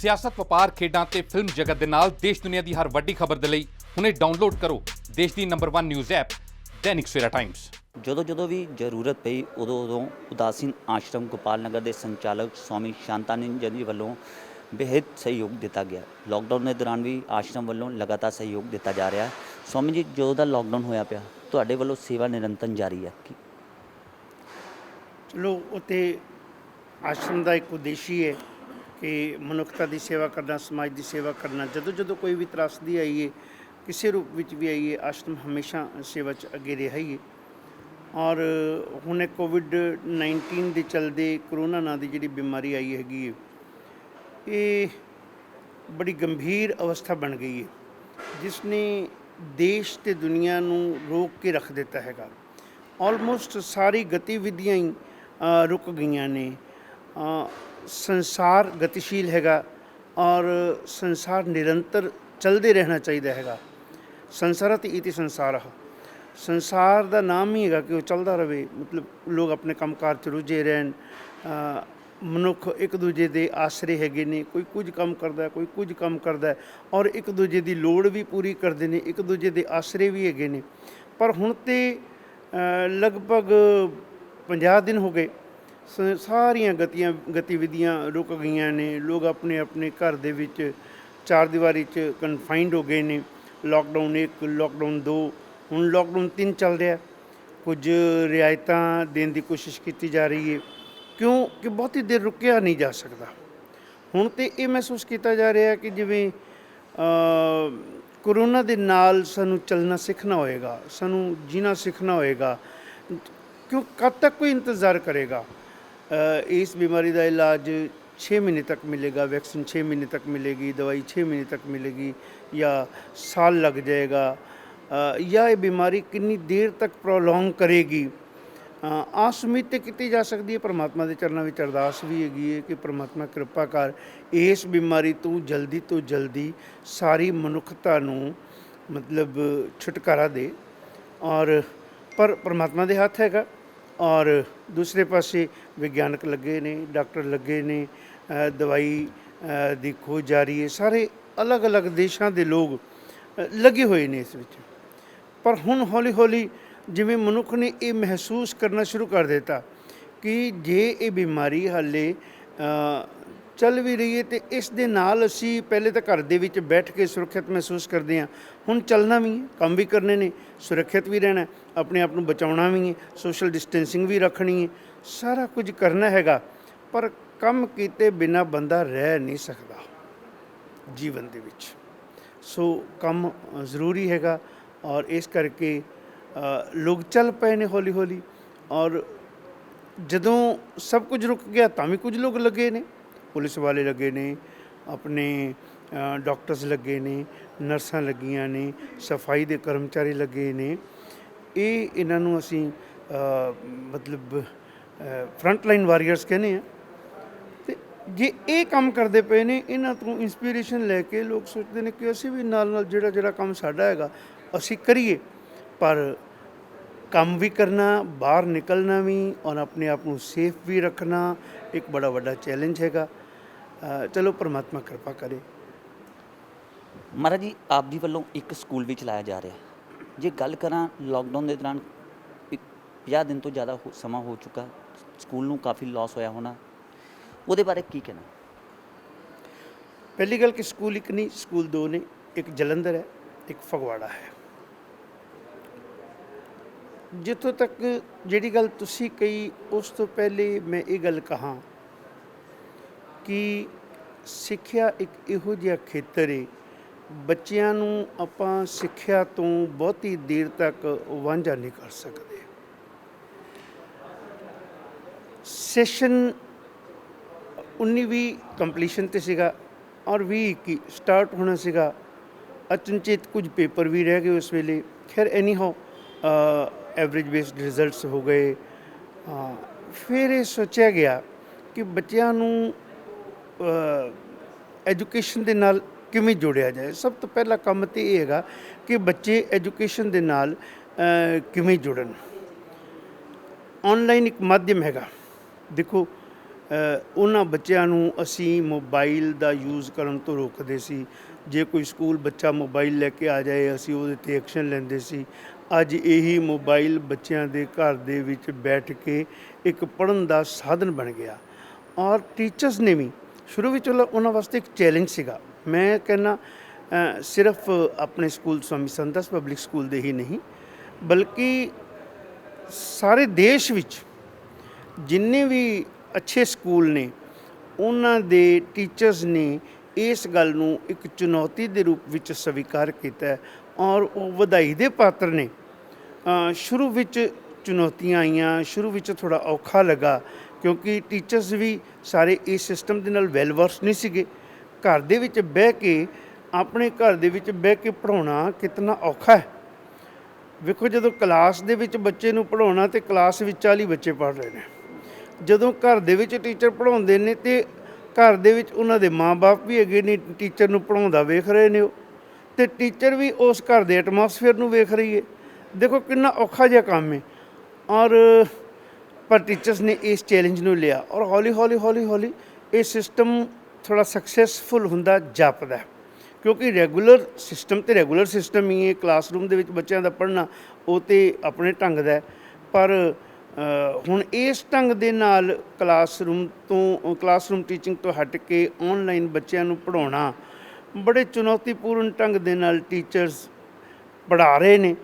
ਸਿਆਸਤ, ਵਪਾਰ, ਖੇਡਾਂ ਤੇ ਫਿਲਮ ਜਗਤ ਦੇ ਨਾਲ ਦੇਸ਼ ਦੁਨੀਆ ਦੀ ਹਰ ਵੱਡੀ ਖਬਰ ਦੇ ਲਈ ਹੁਣੇ ਡਾਊਨਲੋਡ ਕਰੋ ਦੇਸ਼ ਦੀ number 1 news app Dainik Savera Times. ਜਦੋਂ ਵੀ ਜ਼ਰੂਰਤ ਪਈ ਉਦੋਂ ਉਦਾਸੀਨ ਆਸ਼ਰਮ ਗੋਪਾਲ ਨਗਰ ਦੇ ਸੰਚਾਲਕ ਸਵਾਮੀ ਸ਼ਾਂਤਾਨੰਦ ਜੀ ਵੱਲੋਂ ਬੇहद ਸਹਿਯੋਗ ਦਿੱਤਾ ਗਿਆ। ਲਾਕਡਾਊਨ ਦੇ ਦੌਰਾਨ ਵੀ ਆਸ਼ਰਮ ਵੱਲੋਂ ਲਗਾਤਾਰ ਸਹਿਯੋਗ ਦਿੱਤਾ ਜਾ ਰਿਹਾ ਹੈ। ਸਵਾਮੀ ਜੀ, ਜਦੋਂ ਦਾ ਲਾਕਡਾਊਨ ਹੋਇਆ ਪਿਆ ਤੁਹਾਡੇ ਵੱਲੋਂ ਸੇਵਾ ਨਿਰੰਤਰ ਜਾਰੀ ਹੈ। ਚਲੋ ਉੱਥੇ ਆਸ਼ਰਮ ਦਾ ਇੱਕ ਉਦੇਸ਼ ਹੀ ਹੈ ਕਿ ਮਨੁੱਖਤਾ ਦੀ ਸੇਵਾ ਕਰਨਾ, ਸਮਾਜ ਦੀ ਸੇਵਾ ਕਰਨਾ। ਜਦੋਂ ਕੋਈ ਵੀ ਤਰਾਸਦੀ ਆਈ ਹੈ, ਕਿਸੇ ਰੂਪ ਵਿੱਚ ਵੀ ਆਈ ਹੈ, ਆਸ਼ਰਮ ਹਮੇਸ਼ਾ ਸੇਵਾ 'ਚ ਅੱਗੇ ਰਿਹਾ ਹੀ ਹੈ। ਔਰ ਹੁਣ ਕੋਵਿਡ-19 ਦੇ ਚਲਦੇ ਕਰੋਨਾ ਨਾਂ ਦੀ ਜਿਹੜੀ ਬਿਮਾਰੀ ਆਈ ਹੈਗੀ ਹੈ, ਇਹ ਬੜੀ ਗੰਭੀਰ ਅਵਸਥਾ ਬਣ ਗਈ ਹੈ, ਜਿਸ ਨੇ ਦੇਸ਼ ਤੇ ਦੁਨੀਆ ਨੂੰ ਰੋਕ ਕੇ ਰੱਖ ਦਿੱਤਾ ਹੈਗਾ। ਆਲਮੋਸਟ ਸਾਰੀ ਗਤੀਵਿਧੀਆਂ ਹੀ ਰੁਕ ਗਈਆਂ ਨੇ। ਸੰਸਾਰ ਗਤੀਸ਼ੀਲ ਹੈਗਾ ਔਰ ਸੰਸਾਰ ਨਿਰੰਤਰ ਚੱਲਦੇ ਰਹਿਣਾ ਚਾਹੀਦਾ ਹੈਗਾ। ਸੰਸਾਰਤ ਇਤੀ ਸੰਸਾਰ ਸੰਸਾਰ ਦਾ ਨਾਮ ਹੀ ਹੈਗਾ ਕਿ ਉਹ ਚੱਲਦਾ ਰਹੇ। ਮਤਲਬ ਲੋਕ ਆਪਣੇ ਕੰਮਕਾਰ 'ਚ ਰੁੱਝੇ ਰਹਿਣ, ਮਨੁੱਖ ਇੱਕ ਦੂਜੇ ਦੇ ਆਸਰੇ ਹੈਗੇ ਨੇ। ਕੋਈ ਕੁਝ ਕੰਮ ਕਰਦਾ, ਕੋਈ ਕੁਝ ਕੰਮ ਕਰਦਾ ਔਰ ਇੱਕ ਦੂਜੇ ਦੀ ਲੋੜ ਵੀ ਪੂਰੀ ਕਰਦੇ ਨੇ, ਇੱਕ ਦੂਜੇ ਦੇ ਆਸਰੇ ਵੀ ਹੈਗੇ ਨੇ। ਪਰ ਹੁਣ ਤਾਂ ਲਗਭਗ 50 ਦਿਨ ਹੋ ਗਏ, ਸਾਰੀਆਂ ਗਤੀਵਿਧੀਆਂ ਰੁਕ ਗਈਆਂ ਨੇ। ਲੋਕ ਆਪਣੇ ਆਪਣੇ ਘਰ ਦੇ ਵਿੱਚ ਚਾਰ ਦੀਵਾਰੀ 'ਚ ਕਨਫਾਈਨਡ ਹੋ ਗਏ ਨੇ। ਲਾਕਡਾਊਨ 1, ਲਾਕਡਾਊਨ 2, ਹੁਣ ਲਾਕਡਾਊਨ 3 ਚੱਲ ਰਿਹਾ। ਕੁਝ ਰਿਆਇਤਾਂ ਦੇਣ ਦੀ ਕੋਸ਼ਿਸ਼ ਕੀਤੀ ਜਾ ਰਹੀ ਹੈ ਕਿਉਂਕਿ ਬਹੁਤੀ ਦੇਰ ਰੁਕਿਆ ਨਹੀਂ ਜਾ ਸਕਦਾ। ਹੁਣ ਤਾਂ ਇਹ ਮਹਿਸੂਸ ਕੀਤਾ ਜਾ ਰਿਹਾ ਕਿ ਜਿਵੇਂ ਕਰੋਨਾ ਦੇ ਨਾਲ ਸਾਨੂੰ ਚੱਲਣਾ ਸਿੱਖਣਾ ਹੋਏਗਾ, ਸਾਨੂੰ ਜੀਣਾ ਸਿੱਖਣਾ ਹੋਏਗਾ। ਕਿਉਂ ਕਦ ਤੱਕ ਕੋਈ ਇੰਤਜ਼ਾਰ ਕਰੇਗਾ? ਇਸ ਬਿਮਾਰੀ ਦਾ ਇਲਾਜ 6 ਮਹੀਨੇ ਤੱਕ ਮਿਲੇਗਾ, ਵੈਕਸੀਨ 6 ਮਹੀਨੇ ਤੱਕ ਮਿਲੇਗੀ, ਦਵਾਈ 6 ਮਹੀਨੇ ਤੱਕ ਮਿਲੇਗੀ, ਜਾਂ ਸਾਲ ਲੱਗ ਜਾਏਗਾ, ਜਾਂ ਇਹ ਬਿਮਾਰੀ ਕਿੰਨੀ ਦੇਰ ਤੱਕ ਪ੍ਰੋਲੋਂਗ ਕਰੇਗੀ। ਆਸ ਉਮੀਦ ਤਾਂ ਕੀਤੀ ਜਾ ਸਕਦੀ ਹੈ। ਪਰਮਾਤਮਾ ਦੇ ਚਰਨਾਂ ਵਿੱਚ ਅਰਦਾਸ ਵੀ ਹੈਗੀ ਹੈ ਕਿ ਪਰਮਾਤਮਾ ਕਿਰਪਾ ਕਰ ਇਸ ਬਿਮਾਰੀ ਤੋਂ ਜਲਦੀ ਸਾਰੀ ਮਨੁੱਖਤਾ ਨੂੰ ਮਤਲਬ ਛੁਟਕਾਰਾ ਦੇ। ਔਰ ਪਰ ਪਰਮਾਤਮਾ ਦੇ ਹੱਥ ਹੈਗਾ। ਔਰ ਦੂਸਰੇ ਪਾਸੇ ਵਿਗਿਆਨਕ ਲੱਗੇ ਨੇ, ਡਾਕਟਰ ਲੱਗੇ ਨੇ, ਦਵਾਈ ਦੀ ਖੋਜ ਜਾਰੀ ਹੈ। ਸਾਰੇ ਅਲੱਗ-ਅਲੱਗ ਦੇਸ਼ਾਂ ਦੇ ਲੋਕ ਲੱਗੇ ਹੋਏ ਨੇ ਇਸ ਵਿੱਚ। ਪਰ ਹੁਣ ਹੌਲੀ ਜਿਵੇਂ ਮਨੁੱਖ ਨੇ ਇਹ ਮਹਿਸੂਸ ਕਰਨਾ ਸ਼ੁਰੂ ਕਰ ਦਿੱਤਾ ਕਿ ਜੇ ਇਹ ਬਿਮਾਰੀ ਹਾਲੇ ਚੱਲ ਵੀ ਰਹੀ ਹੈ ਅਤੇ ਇਸ ਦੇ ਨਾਲ ਅਸੀਂ ਪਹਿਲੇ ਤਾਂ ਘਰ ਦੇ ਵਿੱਚ ਬੈਠ ਕੇ ਸੁਰੱਖਿਅਤ ਮਹਿਸੂਸ ਕਰਦੇ ਹਾਂ। ਹੁਣ ਚੱਲਣਾ ਵੀ ਹੈ, ਕੰਮ ਵੀ ਕਰਨੇ ਨੇ, ਸੁਰੱਖਿਅਤ ਵੀ ਰਹਿਣਾ, ਆਪਣੇ ਆਪ ਨੂੰ ਬਚਾਉਣਾ ਵੀ ਹੈ, ਸੋਸ਼ਲ ਡਿਸਟੈਂਸਿੰਗ ਵੀ ਰੱਖਣੀ ਹੈ, ਸਾਰਾ ਕੁਝ ਕਰਨਾ ਹੈਗਾ। ਪਰ ਕੰਮ ਕੀਤੇ ਬਿਨਾਂ ਬੰਦਾ ਰਹਿ ਨਹੀਂ ਸਕਦਾ ਜੀਵਨ ਦੇ ਵਿੱਚ। ਸੋ ਕੰਮ ਜ਼ਰੂਰੀ ਹੈਗਾ ਔਰ ਇਸ ਕਰਕੇ ਲੋਕ ਚੱਲ ਪਏ ਨੇ ਹੌਲੀ। ਔਰ ਜਦੋਂ ਸਭ ਕੁਝ ਰੁਕ ਗਿਆ ਤਾਂ ਵੀ ਕੁਝ ਲੋਕ ਲੱਗੇ ਨੇ। ਪੁਲਿਸ ਵਾਲੇ ਲੱਗੇ ਨੇ, ਆਪਣੇ ਡਾਕਟਰਸ ਲੱਗੇ ਨੇ, ਨਰਸਾਂ ਲੱਗੀਆਂ ਨੇ, ਸਫਾਈ ਦੇ ਕਰਮਚਾਰੀ ਲੱਗੇ ਨੇ। ਇਹਨਾਂ ਨੂੰ ਅਸੀਂ ਮਤਲਬ ਫਰੰਟ ਲਾਈਨ ਵਾਰੀਅਰਸ ਕਹਿੰਦੇ ਹਾਂ। ਅਤੇ ਜੇ ਇਹ ਕੰਮ ਕਰਦੇ ਪਏ ਨੇ, ਇਹਨਾਂ ਤੋਂ ਇੰਸਪੀਰੇਸ਼ਨ ਲੈ ਕੇ ਲੋਕ ਸੋਚਦੇ ਨੇ ਕਿ ਅਸੀਂ ਵੀ ਨਾਲ ਜਿਹੜਾ ਕੰਮ ਸਾਡਾ ਹੈਗਾ ਅਸੀਂ ਕਰੀਏ। ਪਰ ਕੰਮ ਵੀ ਕਰਨਾ, ਬਾਹਰ ਨਿਕਲਣਾ ਵੀ ਔਰ ਆਪਣੇ ਆਪ ਨੂੰ ਸੇਫ ਵੀ ਰੱਖਣਾ ਇੱਕ ਬੜਾ ਵੱਡਾ ਚੈਲੰਜ ਹੈਗਾ। ਚਲੋ ਪਰਮਾਤਮਾ ਕਿਰਪਾ ਕਰੇ। ਮਹਾਰਾਜ ਜੀ, ਆਪ ਜੀ ਵੱਲੋਂ ਇੱਕ ਸਕੂਲ ਵੀ ਚਲਾਇਆ ਜਾ ਰਿਹਾ। ਜੇ ਗੱਲ ਕਰਾਂ ਲਾਕਡਾਊਨ ਦੇ ਦੌਰਾਨ 50 ਦਿਨ ਤੋਂ ਜ਼ਿਆਦਾ ਸਮਾਂ ਹੋ ਚੁੱਕਾ, ਸਕੂਲ ਨੂੰ ਕਾਫੀ ਲਾਸ ਹੋਇਆ ਹੋਣਾ, ਉਹਦੇ ਬਾਰੇ ਕੀ ਕਹਿਣਾ? ਪਹਿਲੀ ਗੱਲ ਕਿ ਸਕੂਲ ਇੱਕ ਨਹੀਂ, ਸਕੂਲ 2 ਨੇ। ਇੱਕ ਜਲੰਧਰ ਹੈ, ਇੱਕ ਫਗਵਾੜਾ ਹੈ। ਜਿੱਥੋਂ ਤੱਕ ਜਿਹੜੀ ਗੱਲ ਤੁਸੀਂ ਕਹੀ ਉਸ ਤੋਂ ਪਹਿਲੇ ਮੈਂ ਇਹ ਗੱਲ ਕਹਾਂ ਕਿ ਸਿੱਖਿਆ ਇੱਕ ਇਹੋ ਜਿਹਾ ਖੇਤਰ ਹੈ, ਬੱਚਿਆਂ ਨੂੰ ਆਪਾਂ ਸਿੱਖਿਆ ਤੋਂ ਬਹੁਤੀ ਦੇਰ ਤੱਕ ਵਾਂਝਾ ਨਹੀਂ ਕਰ ਸਕਦੇ। ਸੈਸ਼ਨ 19-20 ਕੰਪਲੀਸ਼ਨ 'ਤੇ ਸੀਗਾ ਔਰ 20-21 ਸਟਾਰਟ ਹੋਣਾ ਸੀਗਾ। ਅਚਨਚੇਤ ਕੁਝ ਪੇਪਰ ਵੀ ਰਹਿ ਗਏ ਉਸ ਵੇਲੇ। ਖੈਰ ਐਨੀ ਹਾਓ ਐਵਰੇਜ ਬੇਸਡ ਰਿਜ਼ਲਟਸ ਹੋ ਗਏ। ਫਿਰ ਇਹ ਸੋਚਿਆ ਗਿਆ ਕਿ ਬੱਚਿਆਂ ਨੂੰ ਐਜੂਕੇਸ਼ਨ ਦੇ ਨਾਲ ਕਿਵੇਂ ਜੋੜਿਆ ਜਾਏ। ਸਭ ਤੋਂ ਪਹਿਲਾ ਕੰਮ ਤਾਂ ਇਹ ਹੈਗਾ ਕਿ ਬੱਚੇ ਐਜੂਕੇਸ਼ਨ ਦੇ ਨਾਲ ਕਿਵੇਂ ਜੁੜਨ। ਔਨਲਾਈਨ ਇੱਕ ਮਾਧਿਅਮ ਹੈਗਾ। ਦੇਖੋ ਉਹਨਾਂ ਬੱਚਿਆਂ ਨੂੰ ਅਸੀਂ ਮੋਬਾਈਲ ਦਾ ਯੂਜ਼ ਕਰਨ ਤੋਂ ਰੋਕਦੇ ਸੀ। ਜੇ ਕੋਈ ਸਕੂਲ ਬੱਚਾ ਮੋਬਾਈਲ ਲੈ ਕੇ ਆ ਜਾਏ ਅਸੀਂ ਉਹਦੇ 'ਤੇ ਐਕਸ਼ਨ ਲੈਂਦੇ ਸੀ। ਅੱਜ ਇਹੀ ਮੋਬਾਈਲ ਬੱਚਿਆਂ ਦੇ ਘਰ ਦੇ ਵਿੱਚ ਬੈਠ ਕੇ ਇੱਕ ਪੜ੍ਹਨ ਦਾ ਸਾਧਨ ਬਣ ਗਿਆ। ਔਰ ਟੀਚਰਸ ਨੇ ਵੀ ਸ਼ੁਰੂ ਵਿੱਚ ਉਹਨਾਂ ਵਾਸਤੇ ਇੱਕ ਚੈਲੰਜ ਸੀਗਾ। ਮੈਂ ਕਹਿੰਦਾ ਸਿਰਫ ਆਪਣੇ ਸਕੂਲ ਸਵਾਮੀ ਸੰਤ ਪਬਲਿਕ ਸਕੂਲ ਦੇ ਹੀ ਨਹੀਂ, ਬਲਕਿ ਸਾਰੇ ਦੇਸ਼ ਵਿੱਚ ਜਿੰਨੇ ਵੀ ਅੱਛੇ ਸਕੂਲ ਨੇ ਉਹਨਾਂ ਦੇ ਟੀਚਰਸ ਨੇ ਇਸ ਗੱਲ ਨੂੰ ਇੱਕ ਚੁਣੌਤੀ ਦੇ ਰੂਪ ਵਿੱਚ ਸਵੀਕਾਰ ਕੀਤਾ ਹੈ ਔਰ ਉਹ ਵਧਾਈ ਦੇ ਪਾਤਰ ਨੇ। ਸ਼ੁਰੂ ਵਿੱਚ ਚੁਣੌਤੀਆਂ ਆਈਆਂ, ਸ਼ੁਰੂ ਵਿੱਚ ਥੋੜ੍ਹਾ ਔਖਾ ਲੱਗਾ ਕਿਉਂਕਿ ਟੀਚਰਸ ਵੀ ਸਾਰੇ ਇਸ ਸਿਸਟਮ ਦੇ ਨਾਲ ਵੈਲ ਵਰਸ ਨਹੀਂ ਸੀਗੇ। ਘਰ ਦੇ ਵਿੱਚ ਬਹਿ ਕੇ ਆਪਣੇ ਘਰ ਦੇ ਵਿੱਚ ਬਹਿ ਕੇ ਪੜ੍ਹਾਉਣਾ ਕਿਤਨਾ ਔਖਾ ਹੈ। ਵੇਖੋ, ਜਦੋਂ ਕਲਾਸ ਦੇ ਵਿੱਚ ਬੱਚੇ ਨੂੰ ਪੜ੍ਹਾਉਣਾ ਤੇ ਕਲਾਸ ਵਿੱਚ 40 ਬੱਚੇ ਪੜ੍ਹ ਰਹੇ ਨੇ, ਜਦੋਂ ਘਰ ਦੇ ਵਿੱਚ ਟੀਚਰ ਪੜ੍ਹਾਉਂਦੇ ਨੇ ਤੇ ਘਰ ਦੇ ਵਿੱਚ ਉਹਨਾਂ ਦੇ ਮਾਂ-ਬਾਪ ਵੀ ਹੈਗੇ ਨੇ, ਟੀਚਰ ਨੂੰ ਪੜ੍ਹਾਉਂਦਾ ਵੇਖ ਰਹੇ ਨੇ ਉਹ, ਤੇ ਟੀਚਰ ਵੀ ਉਸ ਘਰ ਦੇ ਐਟਮੋਸਫੇਅਰ ਨੂੰ ਵੇਖ ਰਹੀ ਹੈ। ਦੇਖੋ ਕਿੰਨਾ ਔਖਾ ਜਿਹਾ ਕੰਮ ਹੈ। ਔਰ ਪਰ ਟੀਚਰਸ ਨੇ ਇਸ ਚੈਲੰਜ ਨੂੰ ਲਿਆ ਔਰ ਹੌਲੀ ਇਹ ਸਿਸਟਮ ਥੋੜ੍ਹਾ ਸਕਸੈਸਫੁਲ ਹੁੰਦਾ ਜਾਪਦਾ ਕਿਉਂਕਿ ਰੈਗੂਲਰ ਸਿਸਟਮ ਹੀ ਹੈ। ਕਲਾਸਰੂਮ ਦੇ ਵਿੱਚ ਬੱਚਿਆਂ ਦਾ ਪੜ੍ਹਨਾ ਉਹ ਤਾਂ ਆਪਣੇ ਢੰਗ ਦਾ ਹੈ, ਪਰ ਹੁਣ ਇਸ ਢੰਗ ਦੇ ਨਾਲ ਕਲਾਸਰੂਮ ਟੀਚਿੰਗ ਤੋਂ ਹਟ ਕੇ ਆਨਲਾਈਨ ਬੱਚਿਆਂ ਨੂੰ ਪੜ੍ਹਾਉਣਾ ਬੜੇ ਚੁਣੌਤੀਪੂਰਨ ਢੰਗ ਦੇ ਨਾਲ ਟੀਚਰਸ ਪੜ੍ਹਾ ਰਹੇ ਨੇ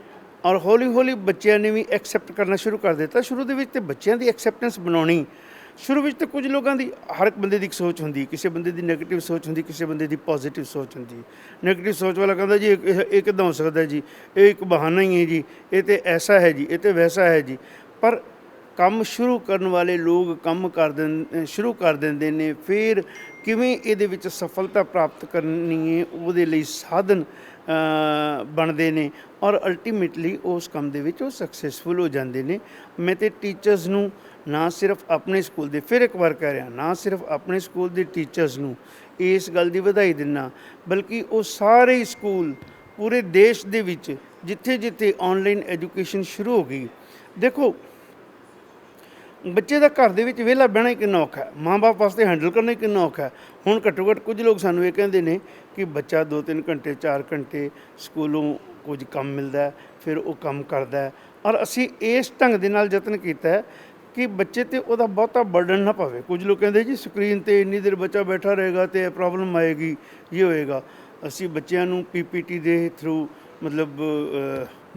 ਔਰ ਹੌਲੀ ਬੱਚਿਆਂ ਨੇ ਵੀ ਐਕਸੈਪਟ ਕਰਨਾ ਸ਼ੁਰੂ ਕਰ ਦਿੱਤਾ। ਸ਼ੁਰੂ ਦੇ ਵਿੱਚ ਤਾਂ ਬੱਚਿਆਂ ਦੀ ਐਕਸੈਪਟੈਂਸ ਬਣਾਉਣੀ, ਸ਼ੁਰੂ ਵਿੱਚ ਤਾਂ ਕੁਝ ਲੋਕਾਂ ਦੀ, ਹਰ ਇੱਕ ਬੰਦੇ ਦੀ ਇੱਕ ਸੋਚ ਹੁੰਦੀ, ਕਿਸੇ ਬੰਦੇ ਦੀ ਨੈਗੇਟਿਵ ਸੋਚ ਹੁੰਦੀ, ਕਿਸੇ ਬੰਦੇ ਦੀ ਪੋਜ਼ੀਟਿਵ ਸੋਚ ਹੁੰਦੀ। ਨੈਗੇਟਿਵ ਸੋਚ ਵਾਲਾ ਕਹਿੰਦਾ ਜੀ ਇਹ ਕਿੱਦਾਂ ਹੋ ਸਕਦਾ ਜੀ, ਇਹ ਇੱਕ ਬਹਾਨਾ ਹੀ ਹੈ ਜੀ, ਇਹ ਤਾਂ ਐਸਾ ਹੈ ਜੀ, ਇਹ ਤਾਂ ਵੈਸਾ ਹੈ ਜੀ। ਪਰ ਕੰਮ ਸ਼ੁਰੂ ਕਰਨ ਵਾਲੇ ਲੋਕ ਕੰਮ ਸ਼ੁਰੂ ਕਰ ਦਿੰਦੇ ਨੇ, ਫਿਰ ਕਿਵੇਂ ਇਹਦੇ ਵਿੱਚ ਸਫਲਤਾ ਪ੍ਰਾਪਤ ਕਰਨੀ ਹੈ ਉਹਦੇ ਲਈ ਸਾਧਨ ਬਣਦੇ ਨੇ ਔਰ ਅਲਟੀਮੇਟਲੀ ਉਸ ਕੰਮ ਦੇ ਵਿੱਚ ਉਹ ਸਕਸੈਸਫੁਲ ਹੋ ਜਾਂਦੇ ਨੇ। ਮੈਂ ਤਾਂ ਟੀਚਰਸ ਨੂੰ ਨਾ ਸਿਰਫ ਆਪਣੇ ਸਕੂਲ ਦੇ, ਫਿਰ ਇੱਕ ਵਾਰ ਕਹਿ ਰਿਹਾ, ਨਾ ਸਿਰਫ ਆਪਣੇ ਸਕੂਲ ਦੇ ਟੀਚਰਸ ਨੂੰ ਇਸ ਗੱਲ ਦੀ ਵਧਾਈ ਦਿੰਦਾ, ਬਲਕਿ ਉਹ ਸਾਰੇ ਸਕੂਲ ਪੂਰੇ ਦੇਸ਼ ਦੇ ਵਿੱਚ ਜਿੱਥੇ ਆਨਲਾਈਨ ਐਜੂਕੇਸ਼ਨ ਸ਼ੁਰੂ ਹੋ ਗਈ। ਦੇਖੋ, ਬੱਚੇ ਦਾ ਘਰ ਦੇ ਵਿੱਚ ਵਿਹਲਾ ਬਹਿਣਾ ਹੀ ਕਿੰਨਾ ਔਖਾ ਹੈ, ਮਾਂ-ਬਾਪ ਵਾਸਤੇ ਹੈਂਡਲ ਕਰਨਾ ਹੀ ਕਿੰਨਾ ਔਖਾ ਹੈ। ਹੁਣ ਘੱਟੋ ਘੱਟ ਕੁਝ ਲੋਕ ਸਾਨੂੰ ਇਹ ਕਹਿੰਦੇ ਨੇ ਕਿ ਬੱਚਾ 2-3 ਘੰਟੇ 4 ਘੰਟੇ ਸਕੂਲੋਂ ਕੁਝ ਕੰਮ ਮਿਲਦਾ ਫਿਰ ਉਹ ਕੰਮ ਕਰਦਾ ਔਰ ਅਸੀਂ ਇਸ ਢੰਗ ਦੇ ਨਾਲ ਯਤਨ ਕੀਤਾ ਹੈ ਕਿ ਬੱਚੇ 'ਤੇ ਉਹਦਾ ਬਹੁਤਾ ਬਰਡਨ ਨਾ ਪਵੇ। ਕੁਝ ਲੋਕ ਕਹਿੰਦੇ ਜੀ ਸਕਰੀਨ 'ਤੇ ਇੰਨੀ ਦੇਰ ਬੱਚਾ ਬੈਠਾ ਰਹੇਗਾ ਅਤੇ ਇਹ ਪ੍ਰੋਬਲਮ ਆਏਗੀ, ਇਹ ਹੋਏਗਾ। ਅਸੀਂ ਬੱਚਿਆਂ ਨੂੰ PPT ਦੇ ਥਰੂ, ਮਤਲਬ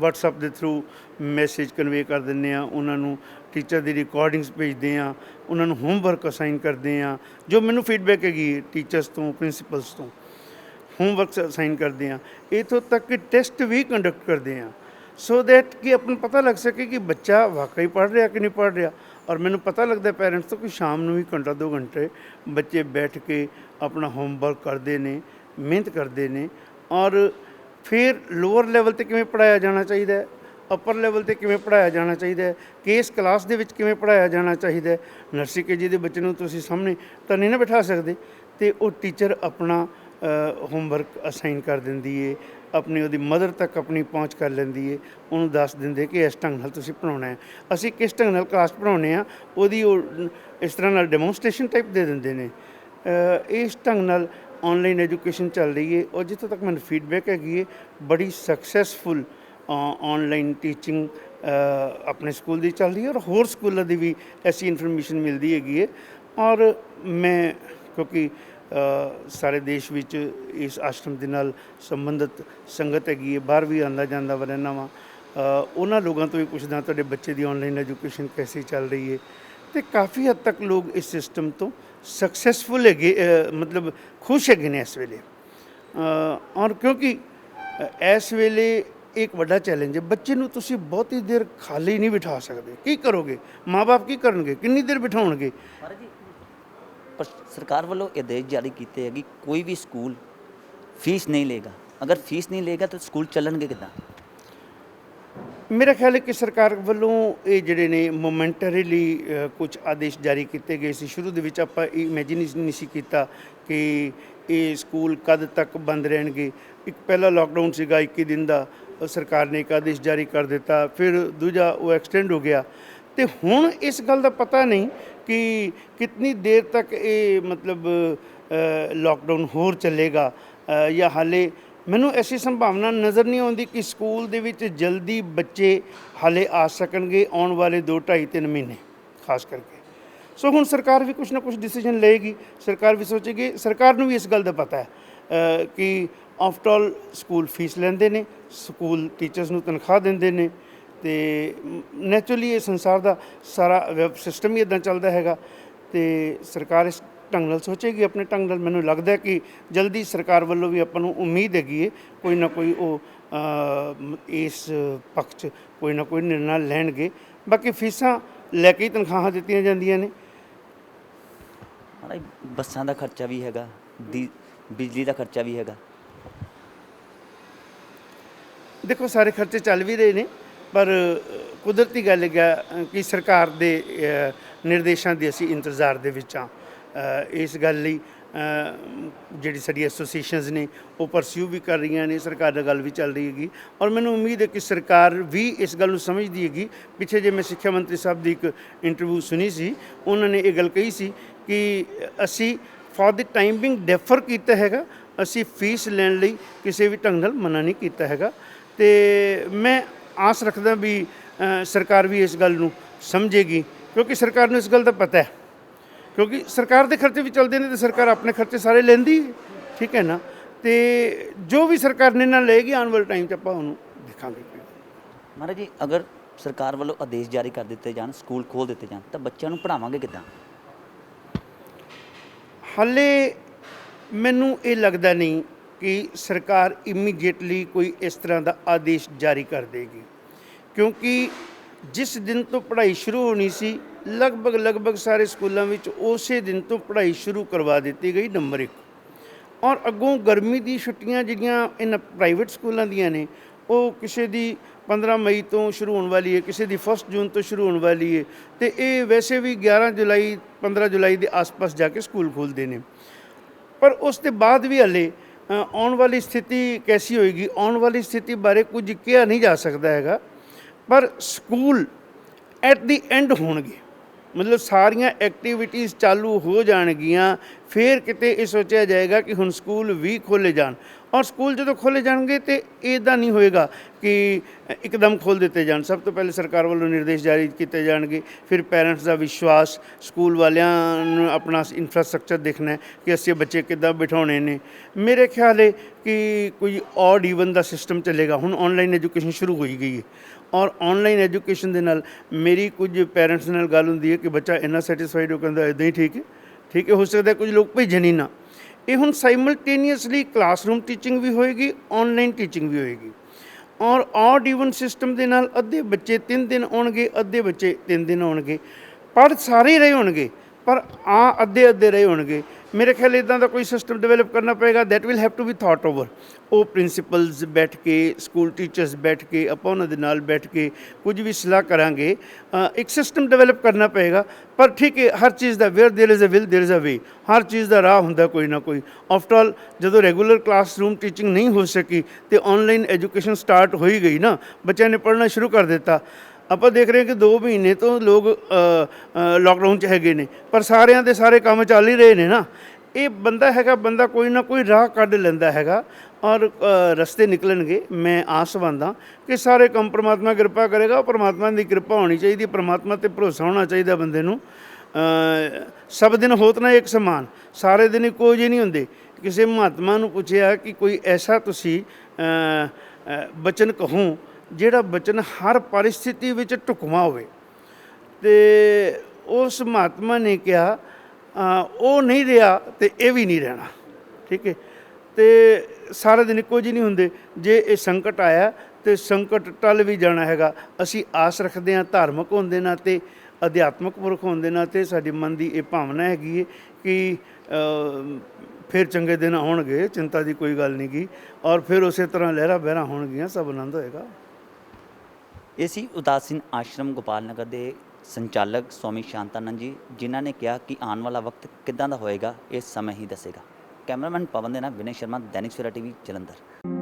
WhatsApp ਦੇ ਥਰੂ ਮੈਸੇਜ ਕਨਵੇ ਕਰ ਦਿੰਦੇ ਹਾਂ, ਉਹਨਾਂ ਨੂੰ ਟੀਚਰ ਦੀ ਰਿਕਾਰਡਿੰਗਸ ਭੇਜਦੇ ਹਾਂ, ਉਹਨਾਂ ਨੂੰ ਹੋਮਵਰਕ ਅਸਾਈਨ ਕਰਦੇ ਹਾਂ। ਜੋ ਮੈਨੂੰ ਫੀਡਬੈਕ ਹੈਗੀ ਟੀਚਰਸ ਤੋਂ, ਪ੍ਰਿੰਸੀਪਲਸ ਤੋਂ, ਹੋਮਵਰਕ ਅਸਾਈਨ ਕਰਦੇ ਹਾਂ। ਇੱਥੋਂ ਤੱਕ ਕਿ ਟੈਸਟ ਵੀ ਕੰਡਕਟ ਕਰਦੇ ਹਾਂ ਸੋ ਦੈਟ ਕਿ ਆਪਾਂ ਨੂੰ ਪਤਾ ਲੱਗ ਸਕੇ ਕਿ ਬੱਚਾ ਵਾਕਈ ਪੜ੍ਹ ਰਿਹਾ ਕਿ ਨਹੀਂ ਪੜ੍ਹ ਰਿਹਾ। ਔਰ ਮੈਨੂੰ ਪਤਾ ਲੱਗਦਾ ਪੈਰੈਂਟਸ ਤੋਂ ਕਿ ਸ਼ਾਮ ਨੂੰ ਵੀ ਘੰਟਾ 2 ਘੰਟੇ ਬੱਚੇ ਬੈਠ ਕੇ ਆਪਣਾ ਹੋਮਵਰਕ ਕਰਦੇ ਨੇ, ਮਿਹਨਤ ਕਰਦੇ ਨੇ। ਔਰ ਫਿਰ ਲੋਅਰ ਲੈਵਲ 'ਤੇ ਕਿਵੇਂ ਪੜ੍ਹਾਇਆ ਜਾਣਾ ਚਾਹੀਦਾ ਹੈ, ਅਪਰ ਲੈਵਲ 'ਤੇ ਕਿਵੇਂ ਪੜ੍ਹਾਇਆ ਜਾਣਾ ਚਾਹੀਦਾ ਹੈ, ਕਿਸ ਕਲਾਸ ਦੇ ਵਿੱਚ ਕਿਵੇਂ ਪੜ੍ਹਾਇਆ ਜਾਣਾ ਚਾਹੀਦਾ ਹੈ। ਨਰਸਰੀ KG ਦੇ ਬੱਚੇ ਨੂੰ ਤੁਸੀਂ ਸਾਹਮਣੇ ਤਾਂ ਨਹੀਂ ਨਾ ਬਿਠਾ ਸਕਦੇ, ਅਤੇ ਉਹ ਟੀਚਰ ਆਪਣਾ ਹੋਮਵਰਕ ਅਸਾਈਨ ਕਰ ਦਿੰਦੀ ਹੈ, ਉਹਦੀ ਮਦਰ ਤੱਕ ਆਪਣੀ ਪਹੁੰਚ ਕਰ ਲੈਂਦੀ ਹੈ, ਉਹਨੂੰ ਦੱਸ ਦਿੰਦੇ ਕਿ ਇਸ ਢੰਗ ਨਾਲ ਤੁਸੀਂ ਪੜ੍ਹਾਉਣਾ ਹੈ। ਅਸੀਂ ਕਿਸ ਢੰਗ ਨਾਲ ਕਲਾਸ ਪੜ੍ਹਾਉਂਦੇ ਹਾਂ ਉਹਦੀ ਉਹ ਇਸ ਤਰ੍ਹਾਂ ਨਾਲ ਡੈਮੋਨਸਟ੍ਰੇਸ਼ਨ ਟਾਈਪ ਦੇ ਦਿੰਦੇ ਨੇ। ਇਸ ਢੰਗ ਨਾਲ ਆਨਲਾਈਨ ਐਜੂਕੇਸ਼ਨ ਚੱਲ ਰਹੀ ਹੈ ਔਰ ਜਿੱਥੋਂ ਤੱਕ ਮੈਨੂੰ ਫੀਡਬੈਕ ਹੈਗੀ ਹੈ ਬੜੀ ਸਕਸੈਸਫੁਲ ਆਨਲਾਈਨ ਟੀਚਿੰਗ ਆਪਣੇ ਸਕੂਲ ਦੀ ਚੱਲ ਰਹੀ ਹੈ ਔਰ ਹੋਰ ਸਕੂਲਾਂ ਦੀ ਵੀ ਐਸੀ ਇਨਫੋਰਮੇਸ਼ਨ ਮਿਲਦੀ ਹੈਗੀ ਹੈ। ਔਰ ਮੈਂ ਕਿਉਂਕਿ ਸਾਰੇ ਦੇਸ਼ ਵਿੱਚ ਇਸ ਆਸ਼ਰਮ ਦੇ ਨਾਲ ਸੰਬੰਧਿਤ ਸੰਗਤ ਹੈਗੀ ਹੈ, ਬਾਹਰ ਵੀ ਆਉਂਦਾ ਜਾਂਦਾ ਵਾ ਰਹਿੰਦਾ ਵਾਂ, ਉਹਨਾਂ ਲੋਕਾਂ ਤੋਂ ਵੀ ਪੁੱਛਦਾ ਤੁਹਾਡੇ ਬੱਚੇ ਦੀ ਆਨਲਾਈਨ ਐਜੂਕੇਸ਼ਨ ਕੈਸੀ ਚੱਲ ਰਹੀ ਹੈ। ਅਤੇ ਕਾਫੀ ਹੱਦ ਤੱਕ ਲੋਕ ਇਸ ਸਿਸਟਮ ਤੋਂ ਸਕਸੈਸਫੁਲ ਹੈਗੇ, ਮਤਲਬ ਖੁਸ਼ ਹੈਗੇ ਨੇ ਇਸ ਵੇਲੇ। ਔਰ ਕਿਉਂਕਿ ਇਸ ਵੇਲੇ ਇੱਕ ਵੱਡਾ ਚੈਲੰਜ ਹੈ, ਬੱਚੇ ਨੂੰ ਤੁਸੀਂ ਬਹੁਤੀ ਦੇਰ ਖਾਲੀ ਨਹੀਂ ਬਿਠਾ ਸਕਦੇ। ਕੀ ਕਰੋਗੇ, ਮਾਂ-ਬਾਪ ਕੀ ਕਰਨਗੇ, ਕਿੰਨੀ ਦੇਰ ਬਿਠਾਉਣਗੇ। ਪਰ ਸਰਕਾਰ ਵੱਲੋਂ ਆਦੇਸ਼ ਜਾਰੀ ਕੀਤੇ ਹੈ ਕਿ ਕੋਈ ਵੀ ਸਕੂਲ ਫੀਸ ਨਹੀਂ ਲਏਗਾ। ਅਗਰ ਫੀਸ ਨਹੀਂ ਲਏਗਾ ਤਾਂ ਸਕੂਲ ਚੱਲਣਗੇ ਕਿੱਦਾਂ? ਮੇਰਾ ਖਿਆਲ ਹੈ ਕਿ ਸਰਕਾਰ ਵੱਲੋਂ ਇਹ ਜਿਹੜੇ ਨੇ ਮੋਮੈਂਟਰੀਲੀ ਕੁਝ ਆਦੇਸ਼ ਜਾਰੀ ਕੀਤੇ ਗਏ ਸੀ। ਸ਼ੁਰੂ ਦੇ ਵਿੱਚ ਆਪਾਂ ਇਮੈਜਿਨ ਨਹੀਂ ਸੀ ਕੀਤਾ ਕਿ ਇਹ ਸਕੂਲ ਕਦ ਤੱਕ ਬੰਦ ਰਹਿਣਗੇ। ਇੱਕ ਪਹਿਲਾ ਲੋਕਡਾਊਨ ਸੀਗਾ 21 ਦਿਨ ਦਾ, ਸਰਕਾਰ ਨੇ ਇੱਕ ਆਦੇਸ਼ ਜਾਰੀ ਕਰ ਦਿੱਤਾ, ਫਿਰ ਦੂਜਾ ਉਹ ਐਕਸਟੈਂਡ ਹੋ ਗਿਆ, ਤੇ ਹੁਣ ਇਸ ਗੱਲ ਦਾ ਪਤਾ ਨਹੀਂ ਕਿ ਕਿੰਨੀ ਦੇਰ ਤੱਕ ਇਹ ਮਤਲਬ ਲਾਕਡਾਊਨ ਹੋਰ ਚੱਲੇਗਾ ਜਾਂ ਹਾਲੇ ਮੈਨੂੰ ਐਸੀ ਸੰਭਾਵਨਾ ਨਜ਼ਰ ਨਹੀਂ ਆਉਂਦੀ ਕਿ ਸਕੂਲ ਦੇ ਵਿੱਚ ਜਲਦੀ ਬੱਚੇ ਹਾਲੇ ਆ ਸਕਣਗੇ ਆਉਣ ਵਾਲੇ 2 2.5 3 ਮਹੀਨੇ ਖਾਸ ਕਰਕੇ। ਸੋ ਹੁਣ ਸਰਕਾਰ ਵੀ ਕੁਛ ਨਾ ਕੁਛ ਡਿਸੀਜਨ ਲਏਗੀ, ਸਰਕਾਰ ਵੀ ਸੋਚੇਗੀ। ਸਰਕਾਰ ਨੂੰ ਵੀ ਇਸ ਗੱਲ ਦਾ ਪਤਾ ਹੈ ਕਿ ਆਫਟਰ ਆਲ ਸਕੂਲ ਫੀਸ ਲੈਂਦੇ ਨੇ, ਸਕੂਲ ਟੀਚਰਸ ਨੂੰ ਤਨਖਾਹ ਦਿੰਦੇ ਨੇ ਤੇ ਨੈਚੁਰਲੀ ਇਹ ਸੰਸਾਰ ਦਾ ਸਾਰਾ ਵੈਬ ਸਿਸਟਮ ਹੀ ਇੱਦਾਂ ਚੱਲਦਾ ਹੈਗਾ ਤੇ ਸਰਕਾਰ ਇਸ ਢੰਗ ਨਾਲ ਸੋਚੇਗੀ ਆਪਣੇ ਢੰਗ ਨਾਲ। ਮੈਨੂੰ ਲੱਗਦਾ ਕਿ ਜਲਦੀ ਸਰਕਾਰ ਵੱਲੋਂ ਵੀ ਆਪਾਂ ਨੂੰ ਉਮੀਦ ਹੈਗੀ ਹੈ ਕੋਈ ਨਾ ਕੋਈ ਉਹ ਇਸ ਪੱਖ 'ਚ ਕੋਈ ਨਾ ਕੋਈ ਨਿਰਣਾ ਲੈਣਗੇ। ਬਾਕੀ ਫੀਸਾਂ ਲੈ ਕੇ ਹੀ ਤਨਖਾਹਾਂ ਦਿੱਤੀਆਂ ਜਾਂਦੀਆਂ ਨੇ। ਮਹਾਰਾਜ ਬੱਸਾਂ ਦਾ ਖਰਚਾ ਵੀ ਹੈਗਾ, ਬਿਜਲੀ ਦਾ ਖਰਚਾ ਵੀ ਹੈਗਾ। ਦੇਖੋ ਸਾਰੇ ਖਰਚੇ ਚੱਲ ਵੀ ਰਹੇ ਨੇ ਪਰ ਕੁਦਰਤੀ ਗੱਲ ਹੈ ਕਿ ਸਰਕਾਰ ਦੇ ਨਿਰਦੇਸ਼ਾਂ ਦੇ ਅਸੀਂ ਇੰਤਜ਼ਾਰ ਦੇ ਵਿੱਚ ਹਾਂ। ਇਸ ਗੱਲ ਲਈ ਜਿਹੜੀ ਸਾਡੀ ਐਸੋਸੀਏਸ਼ਨਸ ਨੇ ਉਹ ਪਰਸਿਊ ਵੀ ਕਰ ਰਹੀਆਂ ਨੇ, ਸਰਕਾਰ ਨਾਲ ਗੱਲ ਵੀ ਚੱਲ ਰਹੀ ਹੈਗੀ ਔਰ ਮੈਨੂੰ ਉਮੀਦ ਹੈ ਕਿ ਸਰਕਾਰ ਵੀ ਇਸ ਗੱਲ ਨੂੰ ਸਮਝਦੀ ਹੈਗੀ। ਪਿੱਛੇ ਜੇ ਮੈਂ ਸਿੱਖਿਆ ਮੰਤਰੀ ਸਾਹਿਬ ਦੀ ਇੱਕ ਇੰਟਰਵਿਊ ਸੁਣੀ ਸੀ, ਉਹਨਾਂ ਨੇ ਇਹ ਗੱਲ ਕਹੀ ਸੀ ਕਿ ਅਸੀਂ for the time being defer ਕੀਤਾ ਹੈਗਾ, ਅਸੀਂ ਫੀਸ ਲੈਣ ਲਈ ਕਿਸੇ ਵੀ ਢੰਗ ਨਾਲ ਮਨਾ ਨਹੀਂ ਕੀਤਾ ਹੈਗਾ। ਤੇ ਮੈਂ ਆਸ ਰੱਖਦਾ ਵੀ ਸਰਕਾਰ ਵੀ ਇਸ ਗੱਲ ਨੂੰ ਸਮਝੇਗੀ ਕਿਉਂਕਿ ਸਰਕਾਰ ਨੂੰ ਇਸ ਗੱਲ ਦਾ ਪਤਾ ਹੈ ਕਿਉਂਕਿ ਸਰਕਾਰ ਦੇ ਖਰਚੇ ਵੀ ਚੱਲਦੇ ਨੇ ਤੇ ਸਰਕਾਰ ਆਪਣੇ ਖਰਚੇ ਸਾਰੇ ਲੈਂਦੀ, ਠੀਕ ਹੈ ਨਾ। ਤੇ ਜੋ ਵੀ ਸਰਕਾਰ ਨਿਰਣਾ ਲਏਗੀ ਆਉਣ ਵਾਲੇ ਟਾਈਮ 'ਚ ਆਪਾਂ ਉਹਨੂੰ ਦੇਖਾਂਗੇ। ਮਹਾਰਾਜ ਜੀ ਅਗਰ ਸਰਕਾਰ ਵੱਲੋਂ ਆਦੇਸ਼ ਜਾਰੀ ਕਰ ਦਿੱਤੇ ਜਾਣ, ਸਕੂਲ ਖੋਲ੍ਹ ਦਿੱਤੇ ਜਾਣ ਤਾਂ ਬੱਚਿਆਂ ਨੂੰ ਪੜ੍ਹਾਵਾਂਗੇ ਕਿੱਦਾਂ? ਹਾਲੇ ਮੈਨੂੰ ਇਹ ਲੱਗਦਾ ਨਹੀਂ ਕਿ ਸਰਕਾਰ ਇਮੀਡੀਏਟਲੀ ਕੋਈ ਇਸ ਤਰ੍ਹਾਂ ਦਾ ਆਦੇਸ਼ ਜਾਰੀ ਕਰ ਦੇਗੀ ਕਿਉਂਕਿ ਜਿਸ ਦਿਨ ਤੋਂ ਪੜ੍ਹਾਈ ਸ਼ੁਰੂ ਹੋਣੀ ਸੀ ਲਗਭਗ ਸਾਰੇ ਸਕੂਲਾਂ ਵਿੱਚ ਉਸੇ ਦਿਨ ਤੋਂ ਪੜ੍ਹਾਈ ਸ਼ੁਰੂ ਕਰਵਾ ਦਿੱਤੀ ਗਈ ਨੰਬਰ 1। ਔਰ ਅੱਗੋਂ ਗਰਮੀ ਦੀ ਛੁੱਟੀਆਂ ਜਿਹੜੀਆਂ ਇਹਨਾਂ ਪ੍ਰਾਈਵੇਟ ਸਕੂਲਾਂ ਦੀਆਂ ਨੇ ਉਹ ਕਿਸੇ ਦੀ 15 ਮਈ ਤੋਂ ਸ਼ੁਰੂ ਹੋਣ ਵਾਲੀ ਹੈ, ਕਿਸੇ ਦੀ 1 ਜੂਨ ਤੋਂ ਸ਼ੁਰੂ ਹੋਣ ਵਾਲੀ ਹੈ ਤੇ ਇਹ ਵੈਸੇ ਵੀ 11 ਜੁਲਾਈ 15 ਜੁਲਾਈ ਦੇ ਆਸ-ਪਾਸ ਜਾ ਕੇ ਸਕੂਲ ਖੁੱਲ੍ਹਦੇ ਨੇ। ਪਰ ਉਸ ਤੋਂ ਬਾਅਦ ਵੀ ਹਾਲੇ ਆਉਣ ਵਾਲੀ ਸਥਿਤੀ ਕੈਸੀ ਹੋਏਗੀ, ਆਉਣ ਵਾਲੀ ਸਥਿਤੀ ਬਾਰੇ ਕੁਝ ਕਿਹਾ ਨਹੀਂ ਜਾ ਸਕਦਾ ਹੈਗਾ। ਪਰ ਸਕੂਲ ਐਟ ਦੀ ਐਂਡ ਹੋਣਗੇ, ਮਤਲਬ ਸਾਰੀਆਂ ਐਕਟੀਵਿਟੀਜ਼ ਚਾਲੂ ਹੋ ਜਾਣਗੀਆਂ, ਫਿਰ ਕਿਤੇ ਇਹ ਸੋਚਿਆ ਜਾਏਗਾ ਕਿ ਹੁਣ ਸਕੂਲ ਵੀ ਖੋਲ੍ਹੇ ਜਾਣ। ਔਰ ਸਕੂਲ ਜਦੋਂ ਖੋਲ੍ਹੇ ਜਾਣਗੇ ਤਾਂ ਇੱਦਾਂ ਨਹੀਂ ਹੋਏਗਾ ਕਿ ਇੱਕਦਮ ਖੋਲ੍ਹ ਦਿੱਤੇ ਜਾਣ। ਸਭ ਤੋਂ ਪਹਿਲੇ ਸਰਕਾਰ ਵੱਲੋਂ ਨਿਰਦੇਸ਼ ਜਾਰੀ ਕੀਤੇ ਜਾਣਗੇ, ਫਿਰ ਪੈਰੈਂਟਸ ਦਾ ਵਿਸ਼ਵਾਸ, ਸਕੂਲ ਵਾਲਿਆਂ ਨੂੰ ਆਪਣਾ ਇਨਫਰਾਸਟਰਕਚਰ ਦੇਖਣਾ ਕਿ ਅਸੀਂ ਬੱਚੇ ਕਿੱਦਾਂ ਬਿਠਾਉਣੇ ਨੇ। ਮੇਰੇ ਖਿਆਲ ਹੈ ਕਿ ਕੋਈ ਔਡ ਈਵਨ ਦਾ ਸਿਸਟਮ ਚੱਲੇਗਾ। ਹੁਣ ਔਨਲਾਈਨ ਐਜੂਕੇਸ਼ਨ ਸ਼ੁਰੂ ਹੋਈ ਗਈ ਹੈ ਔਰ ਔਨਲਾਈਨ ਐਜੂਕੇਸ਼ਨ ਦੇ ਨਾਲ ਮੇਰੀ ਕੁਝ ਪੈਰੈਂਟਸ ਨਾਲ ਗੱਲ ਹੁੰਦੀ ਹੈ ਕਿ ਬੱਚਾ ਇੰਨਾ ਸੈਟਿਸਫਾਈਡ ਹੋ ਕਹਿੰਦਾ ਇੱਦਾਂ ਹੀ ਠੀਕ ਹੈ, ਹੋ ਸਕਦਾ ਕੁਝ ਲੋਕ ਭੇਜਣ ਹੀ ਨਾ। ਇਹ ਹੁਣ ਸਾਈਮਲਟੇਨੀਅਸਲੀ ਕਲਾਸਰੂਮ ਟੀਚਿੰਗ ਵੀ ਹੋਏਗੀ, ਔਨਲਾਈਨ ਟੀਚਿੰਗ ਵੀ ਹੋਏਗੀ ਔਰ ਔਡ ਈਵਨ ਸਿਸਟਮ ਦੇ ਨਾਲ ਅੱਧੇ ਬੱਚੇ 3 ਦਿਨ ਆਉਣਗੇ, ਅੱਧੇ ਬੱਚੇ 3 ਦਿਨ ਆਉਣਗੇ। ਪੜ੍ਹ ਸਾਰੇ ਰਹੇ ਹੋਣਗੇ ਪਰ ਅੱਧੇ ਰਹੇ ਹੋਣਗੇ। ਮੇਰੇ ਖਿਆਲ ਇੱਦਾਂ ਦਾ ਕੋਈ ਸਿਸਟਮ ਡਿਵੈਲਪ ਕਰਨਾ ਪਏਗਾ that will have to be thought over. ਉਹ ਪ੍ਰਿੰਸੀਪਲਸ ਬੈਠ ਕੇ, ਸਕੂਲ ਟੀਚਰਸ ਬੈਠ ਕੇ, ਆਪਾਂ ਉਹਨਾਂ ਦੇ ਨਾਲ ਬੈਠ ਕੇ ਕੁਝ ਵੀ ਸਲਾਹ ਕਰਾਂਗੇ, ਇੱਕ ਸਿਸਟਮ ਡਿਵੈਲਪ ਕਰਨਾ ਪਏਗਾ। ਪਰ ਠੀਕ ਹੈ, ਹਰ ਚੀਜ਼ ਦਾ where there is a will there is a way, ਹਰ ਚੀਜ਼ ਦਾ ਰਾਹ ਹੁੰਦਾ ਕੋਈ ਨਾ ਕੋਈ। ਆਫਟਰ ਆਲ ਜਦੋਂ ਰੈਗੂਲਰ ਕਲਾਸਰੂਮ ਟੀਚਿੰਗ ਨਹੀਂ ਹੋ ਸਕੀ ਤੇ ਔਨਲਾਈਨ ਐਜੂਕੇਸ਼ਨ ਸਟਾਰਟ ਹੋ ਹੀ ਗਈ ਨਾ, ਬੱਚਿਆਂ ਨੇ ਪੜ੍ਹਨਾ ਸ਼ੁਰੂ ਕਰ ਦਿੱਤਾ। ਆਪਾਂ ਦੇਖ ਰਹੇ ਹਾਂ ਕਿ 2 ਮਹੀਨੇ ਤੋਂ ਲੋਕ ਲਾਕਡਾਊਨ 'ਚ ਹੈਗੇ ਨੇ ਪਰ ਸਾਰਿਆਂ ਦੇ ਸਾਰੇ ਕੰਮ ਚੱਲ ਹੀ ਰਹੇ ਨੇ ਨਾ। ਇਹ ਬੰਦਾ ਕੋਈ ਨਾ ਕੋਈ ਰਾਹ ਕੱਢ ਲੈਂਦਾ ਹੈਗਾ ਔਰ ਰਸਤੇ ਨਿਕਲਣਗੇ। ਮੈਂ ਆਸਵੰਦ ਹਾਂ ਕਿ ਸਾਰੇ ਕੰਮ ਪਰਮਾਤਮਾ ਕਿਰਪਾ ਕਰੇਗਾ। ਪਰਮਾਤਮਾ ਦੀ ਕਿਰਪਾ ਹੋਣੀ ਚਾਹੀਦੀ, ਪਰਮਾਤਮਾ 'ਤੇ ਭਰੋਸਾ ਹੋਣਾ ਚਾਹੀਦਾ ਬੰਦੇ ਨੂੰ। ਸਭ ਦਿਨ ਹੋਤ ਨਾ ਇੱਕ ਸਮਾਨ, ਸਾਰੇ ਦਿਨ ਇੱਕੋ ਜਿਹੇ ਨਹੀਂ ਹੁੰਦੇ। ਕਿਸੇ ਮਹਾਤਮਾ ਨੂੰ ਪੁੱਛਿਆ ਕਿ ਕੋਈ ਐਸਾ ਤੁਸੀਂ ਬਚਨ ਕਹੋ ਜਿਹੜਾ ਬਚਨ ਹਰ ਪਰਿਸਥਿਤੀ ਵਿੱਚ ਢੁਕਵਾਂ ਹੋਵੇ, ਤੇ ਉਸ ਮਹਾਤਮਾ ਨੇ ਕਿਹਾ ਉਹ ਨਹੀਂ ਰਿਹਾ ਤੇ ਇਹ ਵੀ ਨਹੀਂ ਰਹਿਣਾ, ਠੀਕ ਹੈ। ਤੇ ਸਾਰਾ ਦਿਨ ਇੱਕੋ ਜਿਹੇ ਨਹੀਂ ਹੁੰਦੇ। ਜੇ ਇਹ ਸੰਕਟ ਆਇਆ ਤੇ ਸੰਕਟ ਟਲ ਵੀ ਜਾਣਾ ਹੈਗਾ। ਅਸੀਂ ਆਸ ਰੱਖਦੇ ਹਾਂ ਧਾਰਮਿਕ ਹੋਣ ਦੇ ਨਾਤੇ, ਅਧਿਆਤਮਿਕ ਪੁਰਖ ਹੋਣ ਦੇ ਨਾਤੇ ਸਾਡੀ ਮਨ ਦੀ ਇਹ ਭਾਵਨਾ ਹੈਗੀ ਹੈ ਕਿ ਫਿਰ ਚੰਗੇ ਦਿਨ ਆਉਣਗੇ, ਚਿੰਤਾ ਦੀ ਕੋਈ ਗੱਲ ਨਹੀਂ ਗੀ ਔਰ ਫਿਰ ਉਸੇ ਤਰ੍ਹਾਂ ਲਹਿਰਾਂ ਬਹਿਰਾਂ ਹੋਣਗੀਆਂ, ਸਭ ਆਨੰਦ ਹੋਏਗਾ। ਇਹ ਸੀ ਉਦਾਸੀਨ ਆਸ਼ਰਮ ਗੋਪਾਲ ਨਗਰ ਦੇ ਸੰਚਾਲਕ ਸਵਾਮੀ ਸ਼ਾਂਤਾਨੰਦ ਜੀ, ਜਿਨ੍ਹਾਂ ਨੇ ਕਿਹਾ ਕਿ ਆਉਣ ਵਾਲਾ ਵਕਤ ਕਿੱਦਾਂ ਦਾ ਹੋਏਗਾ ਇਹ ਸਮਾਂ ਹੀ ਦੱਸੇਗਾ। ਕੈਮਰਾਮੈਨ ਪਵਨ ਦੇ ਨਾਲ ਵਿਨੇ ਸ਼ਰਮਾ, ਦੈਨਿਕ ਸਵੇਰਾ ਟੀਵੀ, ਜਲੰਧਰ।